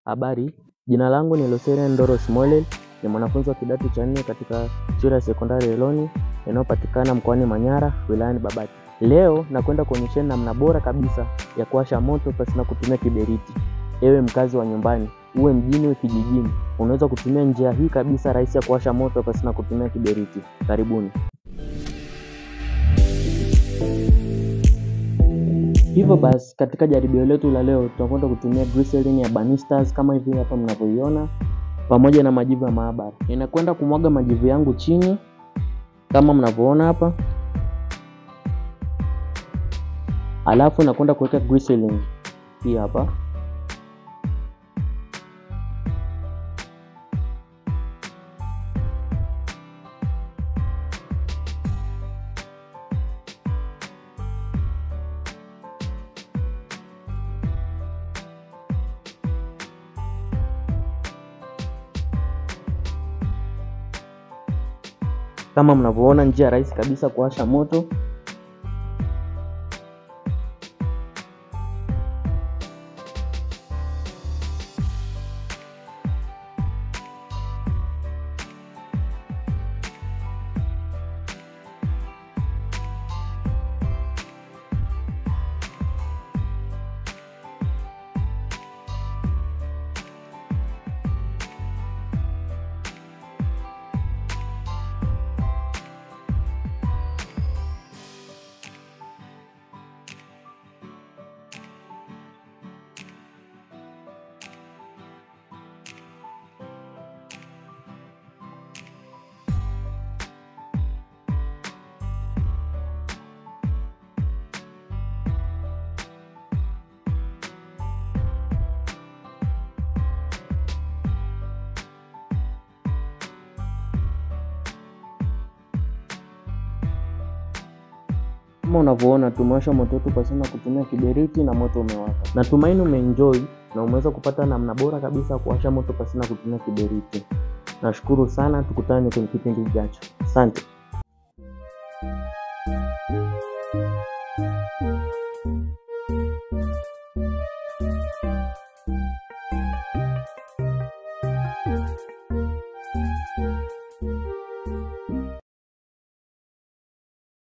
Habari, jina langu ni Lucerian Ndoro Smolel, ni mwanafunzi wa kidato cha 4 katika shule ya sekondari Eloni inayopatikana mkoani Manyara, wilayani Babati. Leo nakwenda kuonyesha namna bora kabisa ya kuwasha moto pasina kutumia kiberiti. Ewe mkazi wa nyumbani, uwe mjini uwe kijijini, unaweza kutumia njia hii kabisa rahisi ya kuwasha moto pasina kutumia kiberiti. Karibuni. Hivyo basi, katika jaribio letu la leo tutakwenda kutumia glycerin ya Banisters kama hivi hapa mnavyoiona, pamoja na majivu ya maabara. Ninakwenda kumwaga majivu yangu chini kama mnavyoona hapa. Alafu nakwenda kuweka glycerin hii hapa. Kama mnavyoona, njia rahisi kabisa kuwasha moto. Kama unavyoona, tumewasha moto wetu pasina kutumia kiberiti na moto umewaka. Natumaini umeenjoy na umeweza kupata namna bora kabisa kuwasha moto pasina kutumia kiberiti. Nashukuru sana, tukutane kwenye kipindi kijacho. Asante.